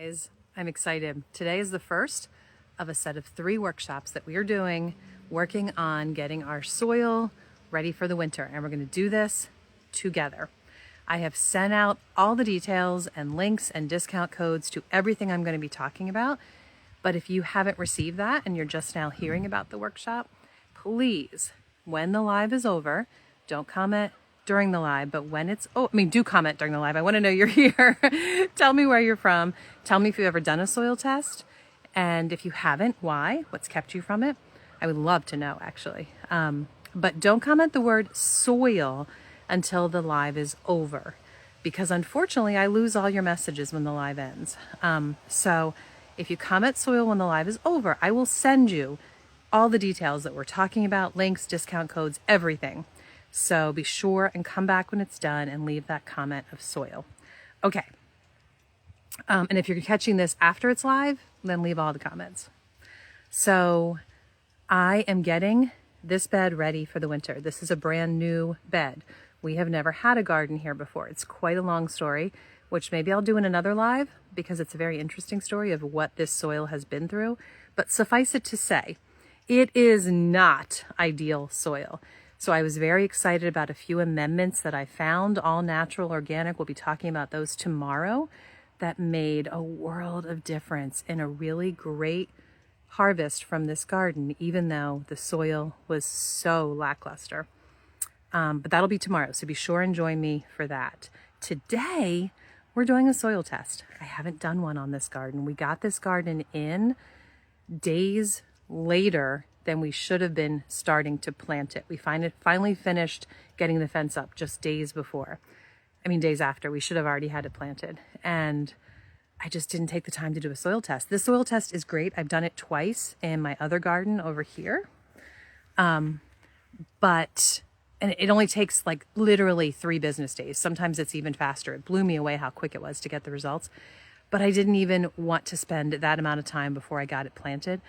Guys, I'm excited. Today is the first of a set of 3 workshops that we are doing, working on getting our soil ready for the winter. And we're going to do this together. I have sent out all the details and links and discount codes to everything I'm going to be talking about. But if you haven't received that and you're just now hearing about the workshop, please, when the live is over, don't comment during the live, but when it's, do comment during the live. I want to know you're here. Tell me where you're from. Tell me if you've ever done a soil test. And if you haven't, why? What's kept you from it? I would love to know, actually. But don't comment the word soil until the live is over, because unfortunately I lose all your messages when the live ends. So if you comment soil when the live is over, I will send you all the details that we're talking about, links, discount codes, everything. So be sure and come back when it's done and leave that comment of soil. Okay. And if you're catching this after it's live, then leave all the comments. So I am getting this bed ready for the winter. This is a brand new bed. We have never had a garden here before. It's quite a long story, which maybe I'll do in another live because it's a very interesting story of what this soil has been through. But suffice it to say, it is not ideal soil. So I was very excited about a few amendments that I found, all natural, organic. We'll be talking about those tomorrow, that made a world of difference in a really great harvest from this garden, even though the soil was so lackluster. But that'll be tomorrow, so be sure and join me for that. Today, we're doing a soil test. I haven't done one on this garden. We got this garden in days later than we should have been starting to plant it. We finally finished getting the fence up just days after. We should have already had it planted. And I just didn't take the time to do a soil test. This soil test is great. I've done it twice in my other garden over here. And it only takes like literally 3 business days. Sometimes it's even faster. It blew me away how quick it was to get the results. But I didn't even want to spend that amount of time before I got it planted.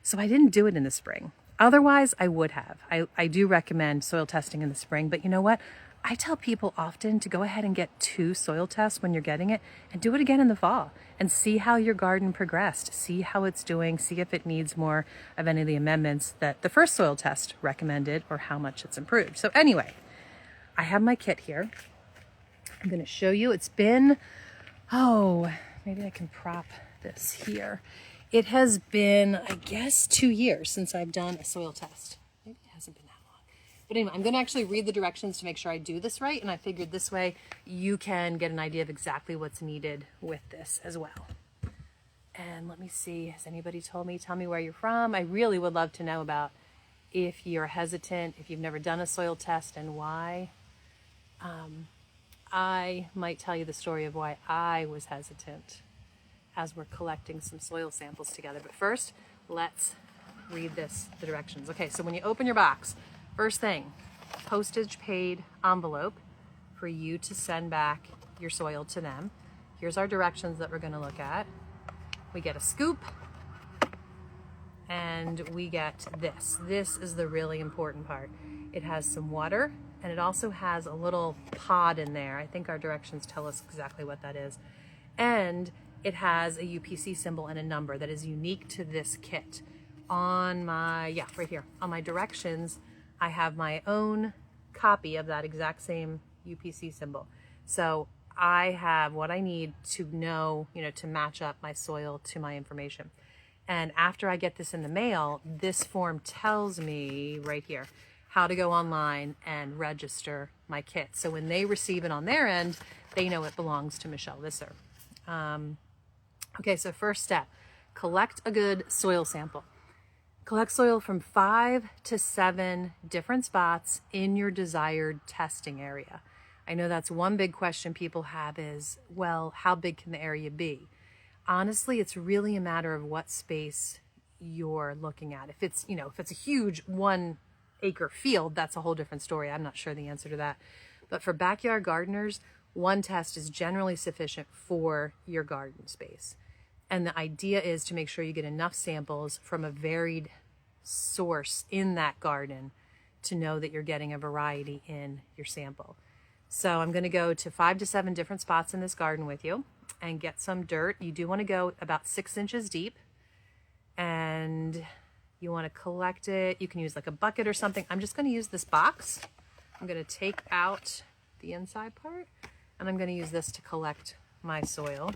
So I didn't do it in the spring. Otherwise, I would have. I do recommend soil testing in the spring, but you know what? I tell people often to go ahead and get 2 soil tests when you're getting it and do it again in the fall and see how your garden progressed, see how it's doing, see if it needs more of any of the amendments that the first soil test recommended or how much it's improved. So anyway, I have my kit here. I'm going to show you. It's been, maybe I can prop this here. It has been, I guess, 2 years since I've done a soil test. Maybe it hasn't been that long. But anyway, I'm going to actually read the directions to make sure I do this right. And I figured this way you can get an idea of exactly what's needed with this as well. And let me see, has anybody told me? Tell me where you're from. I really would love to know about if you're hesitant, if you've never done a soil test and why. I might tell you the story of why I was hesitant as we're collecting some soil samples together. But first, let's read the directions. Okay, so when you open your box, first thing, postage paid envelope for you to send back your soil to them. Here's our directions that we're gonna look at. We get a scoop, and we get this. This is the really important part. It has some water, and it also has a little pod in there. I think our directions tell us exactly what that is. And it has a UPC symbol and a number that is unique to this kit. On my, right here, on my directions, I have my own copy of that exact same UPC symbol. So I have what I need to know, to match up my soil to my information. And after I get this in the mail, this form tells me right here how to go online and register my kit. So when they receive it on their end, they know it belongs to Michelle Visser. Okay, so first step, collect a good soil sample. Collect soil from 5 to 7 different spots in your desired testing area. I know that's one big question people have is, well, how big can the area be? Honestly, it's really a matter of what space you're looking at. If it's, if it's a huge 1 acre field, that's a whole different story. I'm not sure the answer to that. But for backyard gardeners, 1 test is generally sufficient for your garden space. And the idea is to make sure you get enough samples from a varied source in that garden to know that you're getting a variety in your sample. So I'm going to go to 5 to 7 different spots in this garden with you. and get some dirt. You do want to go about 6 inches deep, and you want to collect it. You can use like a bucket or something. I'm just going to use this box. I'm going to take out the inside part, and I'm going to use this to collect my soil.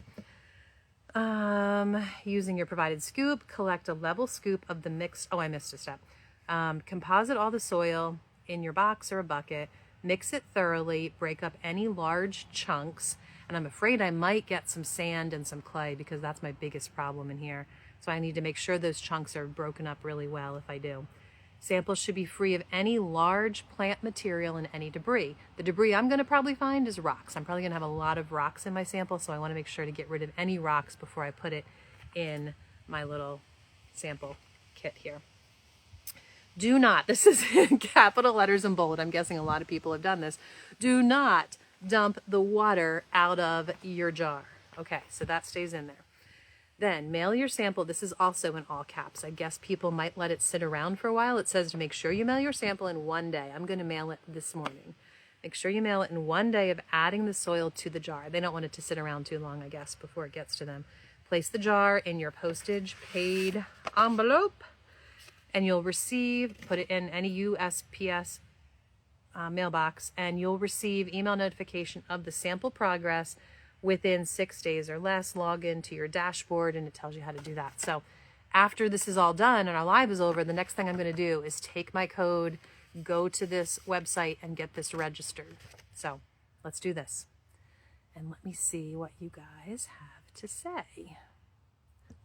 Using your provided scoop, collect a level scoop of the mixed, oh, I missed a step. Composite all the soil in your box or a bucket, mix it thoroughly, break up any large chunks, and I'm afraid I might get some sand and some clay because that's my biggest problem in here. So I need to make sure those chunks are broken up really well if I do. Samples should be free of any large plant material and any debris. The debris I'm going to probably find is rocks. I'm probably going to have a lot of rocks in my sample, so I want to make sure to get rid of any rocks before I put it in my little sample kit here. Do not, this is in capital letters and bold, I'm guessing a lot of people have done this, do not dump the water out of your jar. Okay, so that stays in there. Then mail your sample. This is also in all caps. I guess people might let it sit around for a while. It says to make sure you mail your sample in 1 day. I'm going to mail it this morning. Make sure you mail it in 1 day of adding the soil to the jar. They don't want it to sit around too long, I guess, before it gets to them. Place the jar in your postage paid envelope, and you'll receive, put it in any USPS mailbox, and you'll receive email notification of the sample progress within 6 days or less. Log into your dashboard and it tells you how to do that. So after this is all done and our live is over, the next thing I'm going to do is take my code, go to this website and get this registered. So let's do this. And let me see what you guys have to say.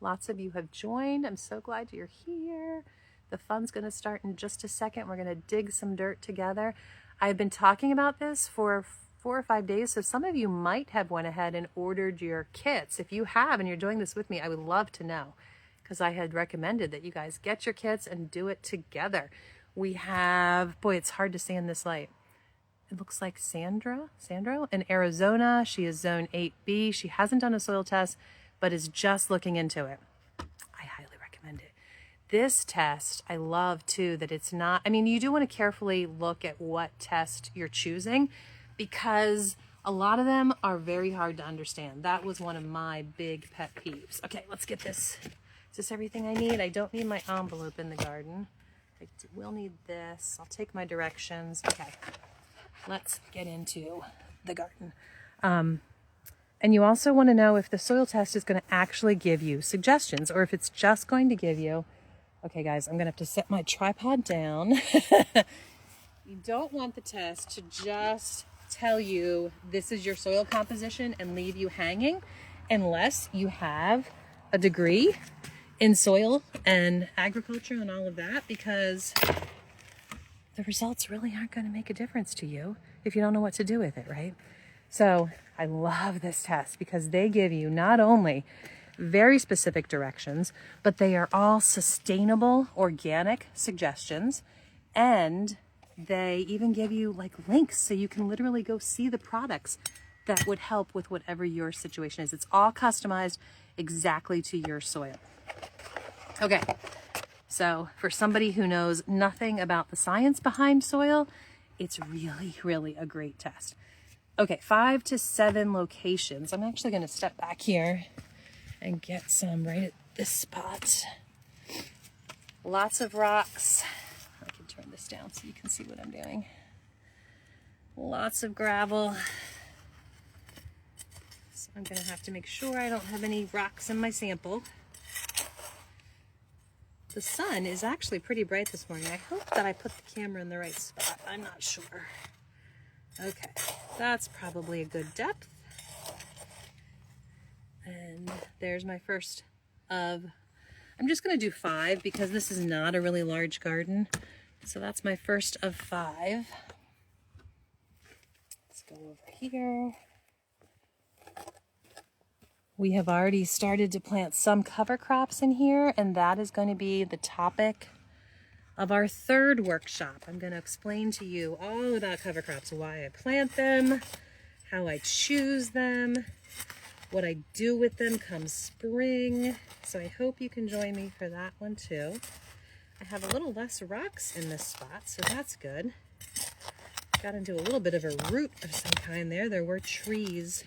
Lots of you have joined. I'm so glad you're here. The fun's going to start in just a second. We're going to dig some dirt together. I've been talking about this for 4 or 5 days, so some of you might have went ahead and ordered your kits. If you have and you're doing this with me, I would love to know, because I had recommended that you guys get your kits and do it together. We have, boy, it's hard to see in this light. It looks like Sandro in Arizona. She is zone 8B. She hasn't done a soil test, but is just looking into it. I highly recommend it. This test, I love too, that it's not, I mean, you do want to carefully look at what test you're choosing, because a lot of them are very hard to understand. That was one of my big pet peeves. Okay, let's get this. Is this everything I need? I don't need my envelope in the garden. I will need this. I'll take my directions. Okay, let's get into the garden. And you also want to know if the soil test is going to actually give you suggestions, or if it's just going to give you, okay guys, I'm going to have to set my tripod down. You don't want the test to just tell you this is your soil composition and leave you hanging, unless you have a degree in soil and agriculture and all of that, because the results really aren't going to make a difference to you if you don't know what to do with it, right? So I love this test because they give you not only very specific directions, but they are all sustainable, organic suggestions, and they even give you like links so you can literally go see the products that would help with whatever your situation is. It's all customized exactly to your soil. Okay, so for somebody who knows nothing about the science behind soil, it's really, really a great test. Okay, 5 to 7 locations. I'm actually going to step back here and get some right at this spot. Lots of rocks. I can turn this down so you can see what I'm doing. Lots of gravel. So I'm going to have to make sure I don't have any rocks in my sample. The sun is actually pretty bright this morning. I hope that I put the camera in the right spot. I'm not sure. Okay, that's probably a good depth. And there's my first of, I'm just going to do 5 because this is not a really large garden. So that's my first of 5. Let's go over here. We have already started to plant some cover crops in here, and that is going to be the topic of our 3rd workshop. I'm going to explain to you all about cover crops, why I plant them, how I choose them, what I do with them come spring. So I hope you can join me for that one too. I have a little less rocks in this spot, so that's good. Got into a little bit of a root of some kind there. There were trees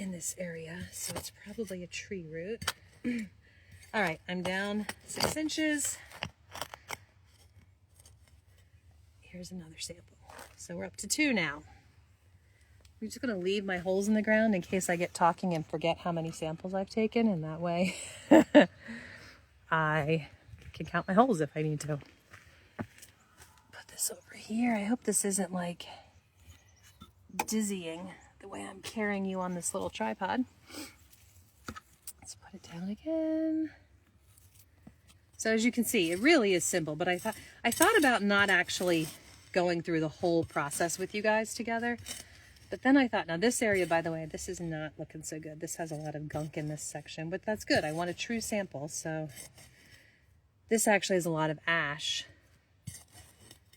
in this area, so it's probably a tree root. All right, I'm down 6 inches. Here's another sample. So we're up to 2 now. I'm just gonna leave my holes in the ground in case I get talking and forget how many samples I've taken, and that way I can count my holes if I need to. Put this over here. I hope this isn't like dizzying the way I'm carrying you on this little tripod. Let's put it down again. So as you can see, it really is simple, but I thought about not actually going through the whole process with you guys together. But then I thought, now this area, by the way, this is not looking so good. This has a lot of gunk in this section, but that's good. I want a true sample. So this actually has a lot of ash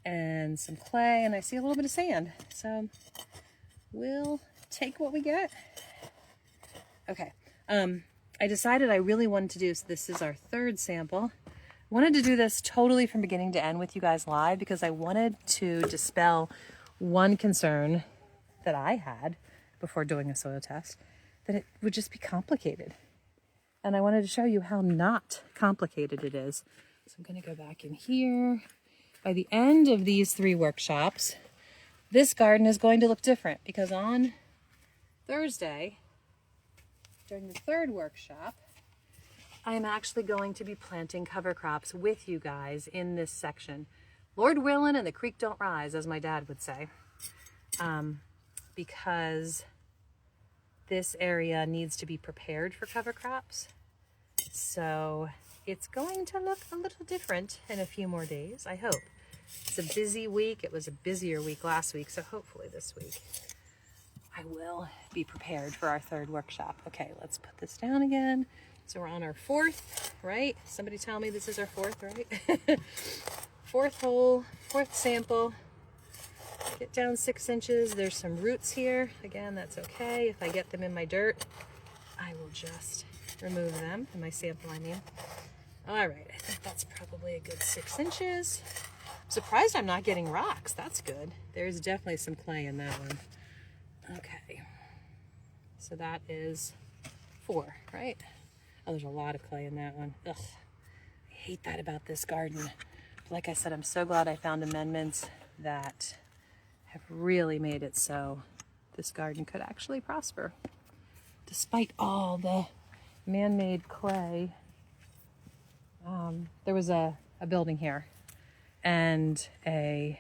and some clay, and I see a little bit of sand. So we'll take what we get. Okay. I decided I really wanted to do, so this is our 3rd sample. I wanted to do this totally from beginning to end with you guys live because I wanted to dispel one concern that I had before doing a soil test, that it would just be complicated. And I wanted to show you how not complicated it is. So I'm going to go back in here. By the end of these 3 workshops, this garden is going to look different because on Thursday, during the 3rd workshop, I am actually going to be planting cover crops with you guys in this section. Lord willing and the creek don't rise, as my dad would say. Because this area needs to be prepared for cover crops. So it's going to look a little different in a few more days, I hope. It's a busy week. It was a busier week last week, so hopefully this week I will be prepared for our 3rd workshop. Okay, let's put this down again. So we're on our 4th, right? Somebody tell me this is our 4th, right? 4th hole, 4th sample. Get down 6 inches. There's some roots here. Again, that's okay. If I get them in my dirt, I will just remove them. In my sample, I mean. All right, I think that's probably a good 6 inches. I'm surprised I'm not getting rocks. That's good. There's definitely some clay in that one. Okay. So that is 4, right? Oh, there's a lot of clay in that one. Ugh. I hate that about this garden. Like I said, I'm so glad I found amendments that have really made it so this garden could actually prosper. Despite all the man-made clay, there was a building here and I'm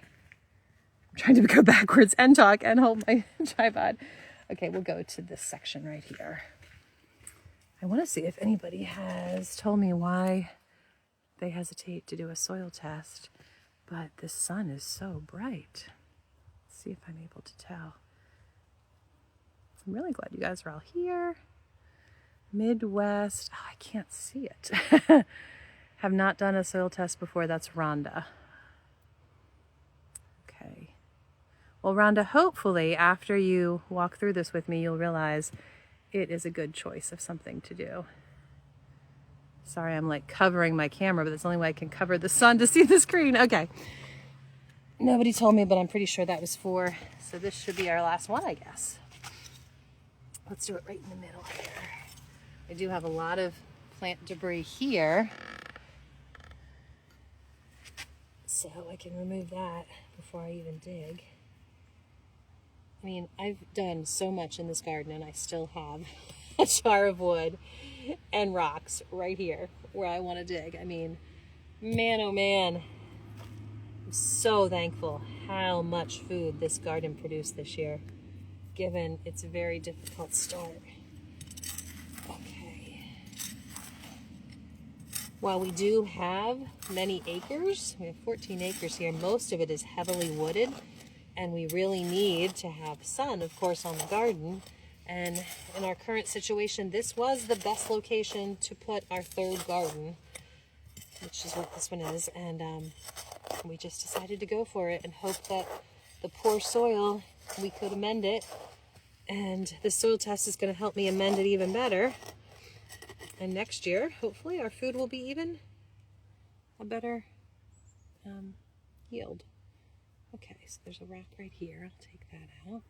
trying to go backwards and talk and hold my tripod. Okay, we'll go to this section right here. I want to see if anybody has told me why they hesitate to do a soil test, but the sun is so bright. See if I'm able to tell. I'm really glad you guys are all here. Midwest. Oh, I can't see it. Have not done a soil test before. That's Rhonda. Okay. Well, Rhonda, hopefully after you walk through this with me, you'll realize it is a good choice of something to do. Sorry, I'm like covering my camera, but that's the only way I can cover the sun to see the screen. Okay. Nobody told me, but I'm pretty sure that was 4. So this should be our last one, I guess. Let's do it right in the middle here. I do have a lot of plant debris here, so I can remove that before I even dig. I mean, I've done so much in this garden and I still have a jar of wood and rocks right here where I want to dig. I mean, man, oh man. I'm so thankful how much food this garden produced this year, given its very difficult start. Okay. While we do have many acres, we have 14 acres here, most of it is heavily wooded, and we really need to have sun, of course, on the garden. And in our current situation, this was the best location to put our 3rd garden, which is what this one is, and we just decided to go for it and hope that the poor soil, we could amend it, and the soil test is going to help me amend it even better, and next year hopefully our food will be even a better yield. Okay, so there's a rock right here. I'll take that out.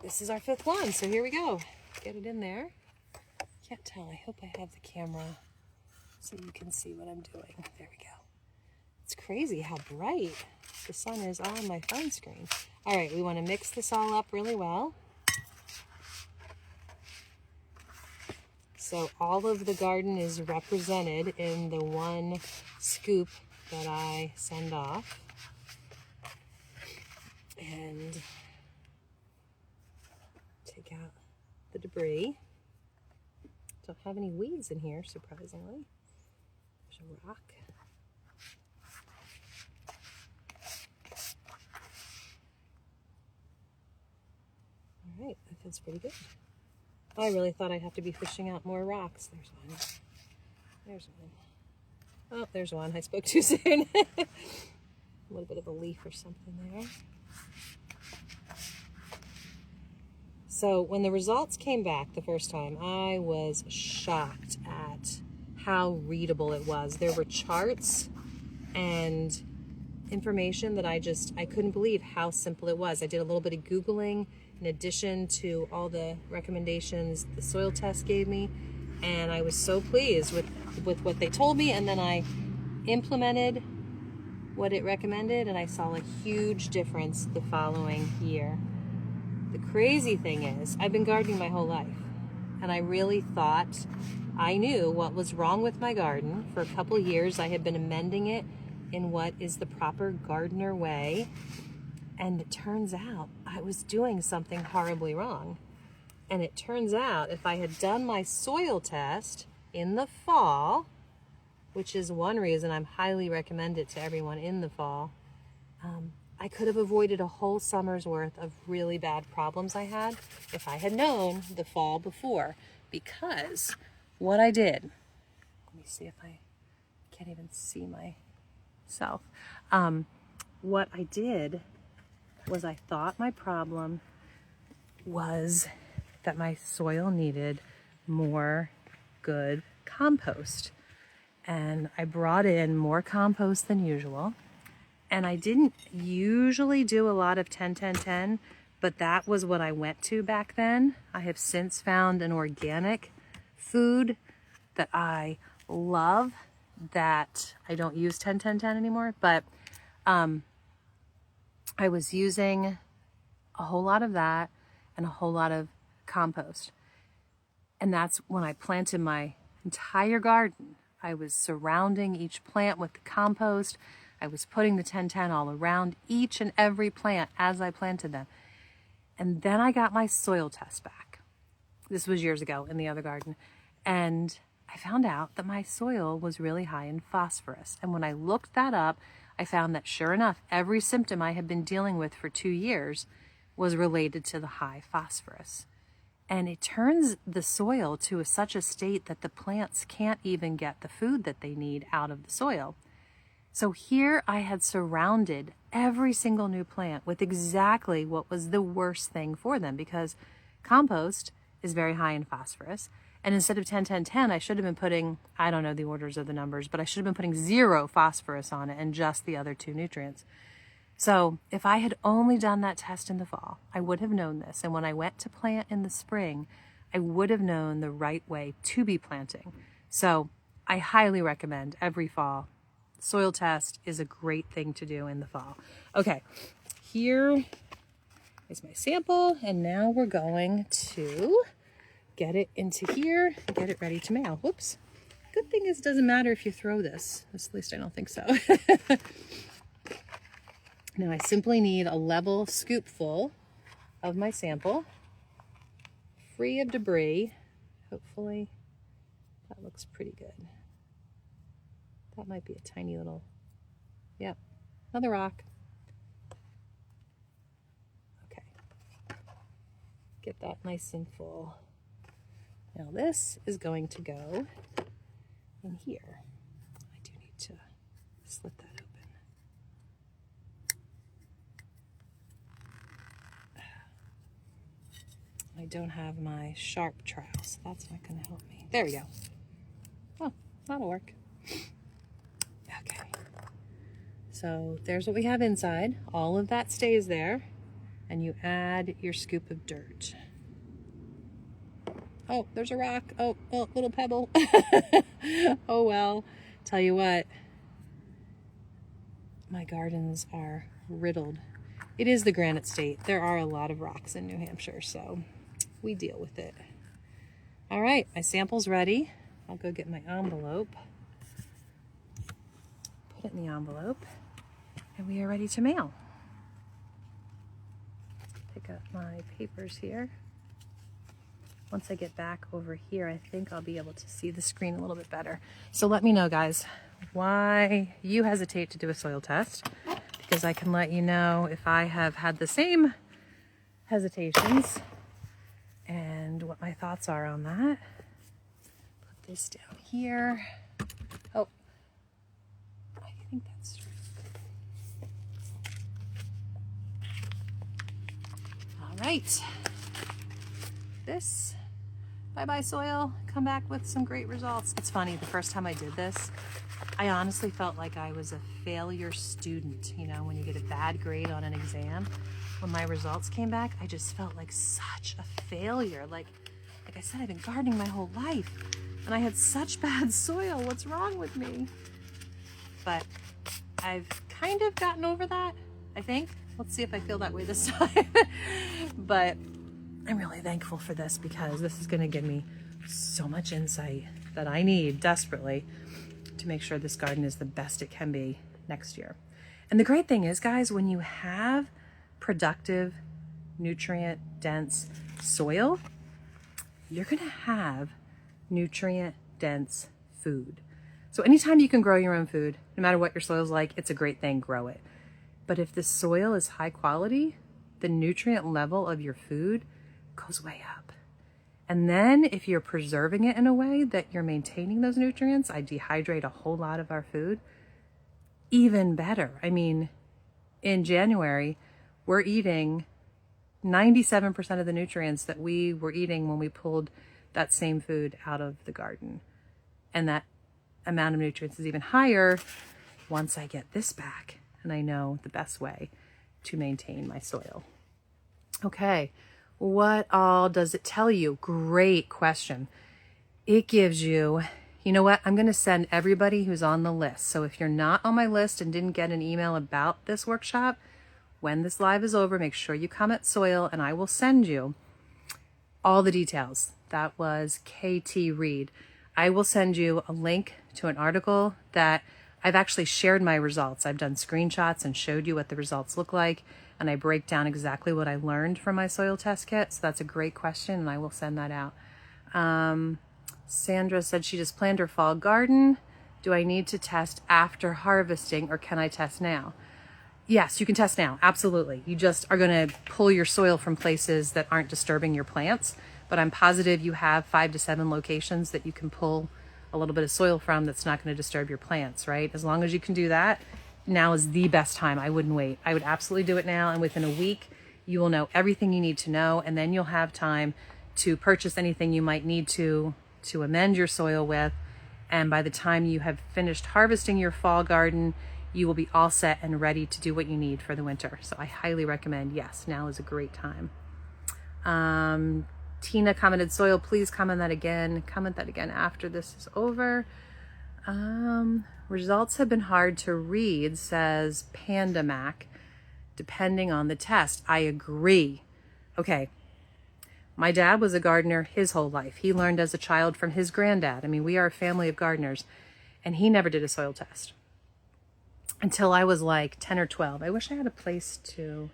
this is our 5th one, so here we go. Get it in there. Can't tell, I hope I have the camera so you can see what I'm doing. There we go. It's crazy how bright the sun is on my phone screen. All right, we want to mix this all up really well. So all of the garden is represented in the one scoop that I send off. And take out the debris. Don't have any weeds in here, surprisingly. There's a rock. All right, that feels pretty good. I really thought I'd have to be fishing out more rocks. There's one. There's one. Oh, there's one. I spoke too soon. A little bit of a leaf or something there. So when the results came back the first time, I was shocked at how readable it was. There were charts and information that I couldn't believe how simple it was. I did a little bit of Googling in addition to all the recommendations the soil test gave me, and I was so pleased with what they told me, and then I implemented what it recommended, and I saw a huge difference the following year. The crazy thing is, I've been gardening my whole life, and I really thought I knew what was wrong with my garden. For a couple years, I had been amending it in what is the proper gardener way, and it turns out I was doing something horribly wrong. And it turns out if I had done my soil test in the fall, which is one reason I'm highly recommend it to everyone in the fall, I could have avoided a whole summer's worth of really bad problems I had if I had known the fall before. Because what I did, let me see if I can't even see myself. What I did was I thought my problem was that my soil needed more good compost. And I brought in more compost than usual. And I didn't usually do a lot of 10-10-10, but that was what I went to back then. I have since found an organic food that I love that I don't use 10-10-10 anymore, but I was using a whole lot of that and a whole lot of compost. And that's when I planted my entire garden. I was surrounding each plant with the compost. I was putting the 10-10 all around each and every plant as I planted them. And then I got my soil test back. This was years ago in the other garden. And I found out that my soil was really high in phosphorus. And when I looked that up, I found that sure enough, every symptom I had been dealing with for 2 years was related to the high phosphorus. And it turns the soil to such a state that the plants can't even get the food that they need out of the soil. So here I had surrounded every single new plant with exactly what was the worst thing for them, because compost is very high in phosphorus. And instead of 10-10-10, I should have been putting, I don't know the orders of the numbers, but I should have been putting 0 phosphorus on it and just the other 2 nutrients. So if I had only done that test in the fall, I would have known this. And when I went to plant in the spring, I would have known the right way to be planting. So I highly recommend every fall. Soil test is a great thing to do in the fall. Okay, here is my sample, and now we're going to get it into here, get it ready to mail. Whoops. Good thing is, it doesn't matter if you throw this. At least I don't think so. Now I simply need a level scoopful of my sample, free of debris. Hopefully that looks pretty good. That might be a tiny little, yep, another rock. Okay, get that nice and full. Now this is going to go in here. I do need to slit that open. I don't have my sharp trowel, so that's not going to help me. There we go. Oh, that'll work. Okay. So there's what we have inside. All of that stays there. and you add your scoop of dirt. Oh, there's a rock. Oh, little pebble. Oh well, tell you what, my gardens are riddled. It is the granite state. There are a lot of rocks in New Hampshire, so we deal with it. All right, my sample's ready. I'll go get my envelope. Put it in the envelope, and we are ready to mail. Pick up my papers here. Once I get back over here, I think I'll be able to see the screen a little bit better. So let me know, guys, why you hesitate to do a soil test, because I can let you know if I have had the same hesitations and what my thoughts are on that. Put this down here. Oh, I think that's true. All right. This, bye-bye soil, come back with some great results. It's funny, the first time I did this, I honestly felt like I was a failure student. You know, when you get a bad grade on an exam, when my results came back, I just felt like such a failure. Like I said, I've been gardening my whole life, and I had such bad soil. What's wrong with me? But I've kind of gotten over that, I think. Let's see if I feel that way this time. But I'm really thankful for this, because this is going to give me so much insight that I need desperately to make sure this garden is the best it can be next year. And the great thing is, guys, when you have productive, nutrient-dense soil, you're going to have nutrient-dense food. So anytime you can grow your own food, no matter what your soil's like, it's a great thing, grow it. But if the soil is high quality, the nutrient level of your food goes way up. And then if you're preserving it in a way that you're maintaining those nutrients, I dehydrate a whole lot of our food, even better. I mean, in January, we're eating 97% of the nutrients that we were eating when we pulled that same food out of the garden. And that amount of nutrients is even higher once I get this back, and I know the best way to maintain my soil. Okay. What all does it tell you? Great question. It gives you, you know what? I'm going to send everybody who's on the list. So if you're not on my list and didn't get an email about this workshop, when this live is over, make sure you comment soil, and I will send you all the details. That was KT Reed. I will send you a link to an article that I've actually shared my results. I've done screenshots and showed you what the results look like, and I break down exactly what I learned from my soil test kit. So that's a great question, and I will send that out. Sandra said she just planned her fall garden. Do I need to test after harvesting, or can I test now? Yes, you can test now. Absolutely. You just are going to pull your soil from places that aren't disturbing your plants. But I'm positive you have 5 to 7 locations that you can pull a little bit of soil from that's not going to disturb your plants, right? As long as you can do that, now is the best time. I wouldn't wait. I would absolutely do it now. And within a week, you will know everything you need to know. And then you'll have time to purchase anything you might need to amend your soil with. And by the time you have finished harvesting your fall garden, you will be all set and ready to do what you need for the winter. So I highly recommend, yes, now is a great time. Tina commented, soil, please comment that again. Comment that again after this is over. Results have been hard to read, says Panda Mac, depending on the test. I agree. Okay. My dad was a gardener his whole life. He learned as a child from his granddad. I mean, we are a family of gardeners, and he never did a soil test until I was like 10 or 12. I wish I had a place to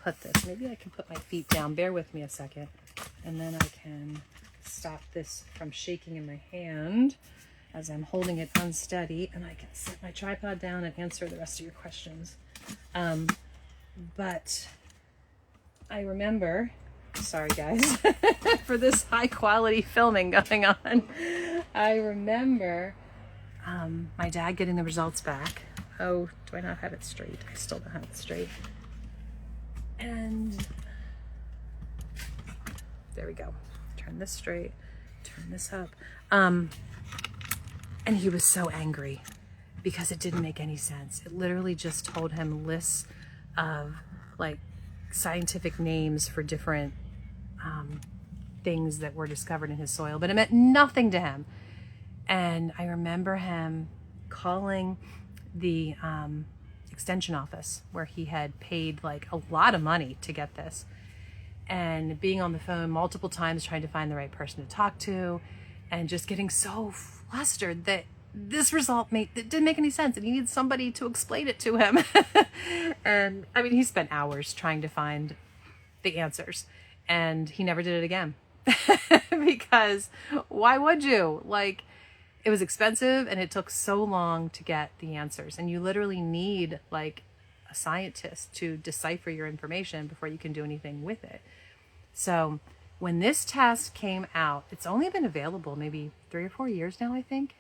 put this. Maybe I can put my feet down. Bear with me a second. And then I can stop this from shaking in my hand as I'm holding it unsteady, and I can set my tripod down and answer the rest of your questions. But I remember, sorry guys, for this high quality filming going on, I remember my dad getting the results back. Oh, do I not have it straight? I still don't have it straight. And there we go. Turn this straight, turn this up. And he was so angry because it didn't make any sense. It literally just told him lists of like scientific names for different things that were discovered in his soil, but it meant nothing to him. And I remember him calling the extension office where he had paid like a lot of money to get this, and being on the phone multiple times trying to find the right person to talk to, and just getting so flustered that this result it didn't make any sense and he needed somebody to explain it to him. And I mean, he spent hours trying to find the answers, and he never did it again. Because why would you? Like, it was expensive and it took so long to get the answers, and you literally need like a scientist to decipher your information before you can do anything with it. So when this test came out, it's only been available maybe 3 or 4 years now, I think.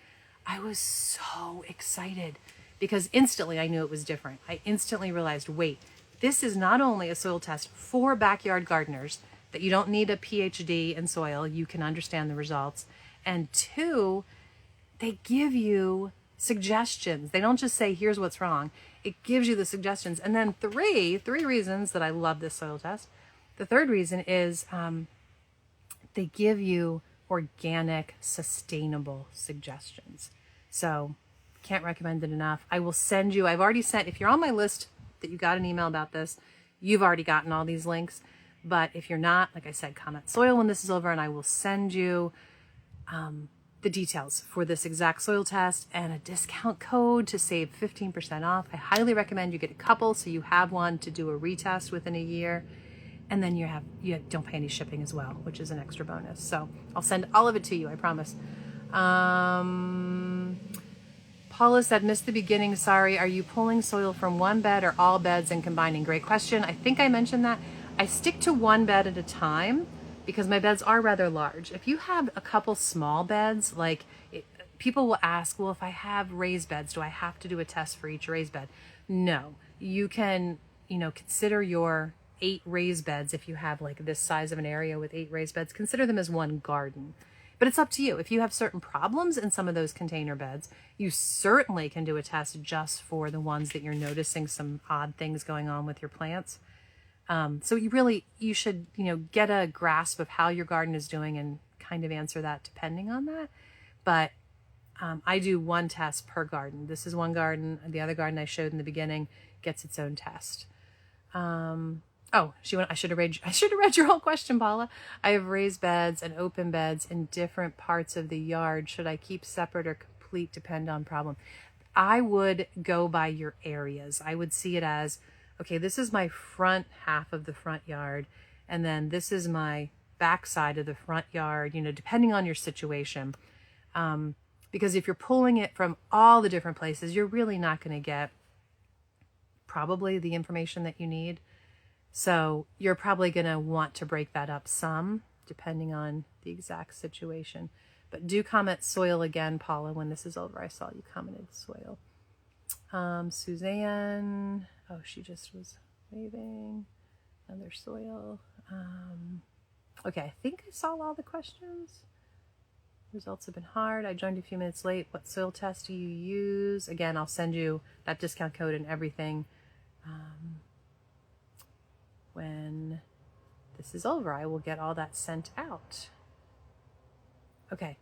I was so excited because instantly I knew it was different. I instantly realized, wait, this is not only a soil test for backyard gardeners, that you don't need a PhD in soil, you can understand the results. And 2, they give you suggestions. They don't just say, here's what's wrong. It gives you the suggestions. And then three reasons that I love this soil test. The third reason is they give you organic, sustainable suggestions. So can't recommend it enough. I will send you, I've already sent, if you're on my list that you got an email about this, you've already gotten all these links. But if you're not, like I said, comment soil when this is over, and I will send you the details for this exact soil test and a discount code to save 15% off. I highly recommend you get a couple so you have one to do a retest within a year. And then you don't pay any shipping as well, which is an extra bonus. So I'll send all of it to you, I promise. Paula said, missed the beginning, sorry. Are you pulling soil from one bed or all beds and combining? Great question. I think I mentioned that. I stick to one bed at a time because my beds are rather large. If you have a couple small beds, people will ask, well, if I have raised beds, do I have to do a test for each raised bed? No, you can, consider your 8 raised beds. If you have like this size of an area with 8 raised beds, consider them as one garden. But it's up to you. If you have certain problems in some of those container beds, you certainly can do a test just for the ones that you're noticing some odd things going on with your plants. So you should, get a grasp of how your garden is doing and kind of answer that depending on that. But I do one test per garden. This is one garden. The other garden I showed in the beginning gets its own test. I should have read your whole question, Paula. I have raised beds and open beds in different parts of the yard. Should I keep separate or complete? Depend on problem. I would go by your areas. I would see it as, okay, this is my front half of the front yard, and then this is my back side of the front yard, depending on your situation. Because if you're pulling it from all the different places, you're really not going to get probably the information that you need. So you're probably going to want to break that up some, depending on the exact situation. But do comment soil again, Paula, when this is over. I saw you commented soil. Suzanne, she just was waving. Another soil. Okay, I think I saw all the questions. Results have been hard. I joined a few minutes late. What soil test do you use? Again, I'll send you that discount code and everything. When this is over, I will get all that sent out. Okay,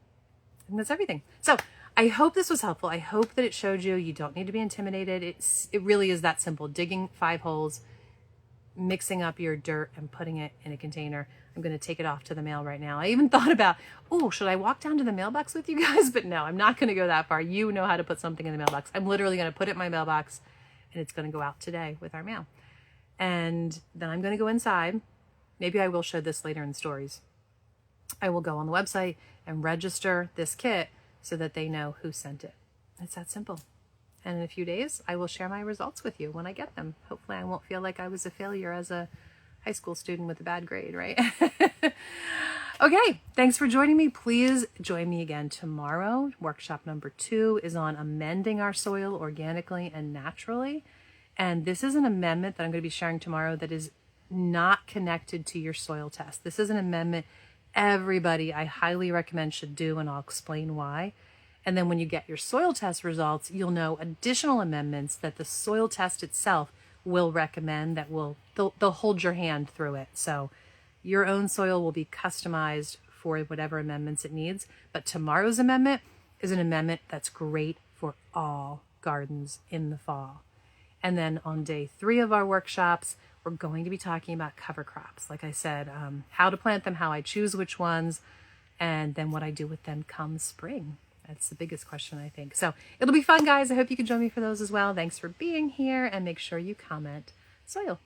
and that's everything. So I hope this was helpful. I hope that it showed you don't need to be intimidated. It really is that simple. Digging 5 holes, mixing up your dirt and putting it in a container. I'm going to take it off to the mail right now. I even thought about, should I walk down to the mailbox with you guys? But no, I'm not going to go that far. You know how to put something in the mailbox. I'm literally going to put it in my mailbox, and it's going to go out today with our mail. And then I'm going to go inside. Maybe I will show this later in stories. I will go on the website and register this kit so that they know who sent it. It's that simple. And in a few days, I will share my results with you when I get them. Hopefully I won't feel like I was a failure as a high school student with a bad grade, right? Okay, thanks for joining me. Please join me again tomorrow. Workshop number 2 is on amending our soil organically and naturally. And this is an amendment that I'm going to be sharing tomorrow that is not connected to your soil test. This is an amendment everybody I highly recommend should do, and I'll explain why. And then when you get your soil test results, you'll know additional amendments that the soil test itself will recommend that they'll hold your hand through it. So your own soil will be customized for whatever amendments it needs. But tomorrow's amendment is an amendment that's great for all gardens in the fall. And then on day 3 of our workshops, we're going to be talking about cover crops. Like I said, how to plant them, how I choose which ones, and then what I do with them come spring. That's the biggest question, I think. So it'll be fun, guys. I hope you can join me for those as well. Thanks for being here, and make sure you comment soil.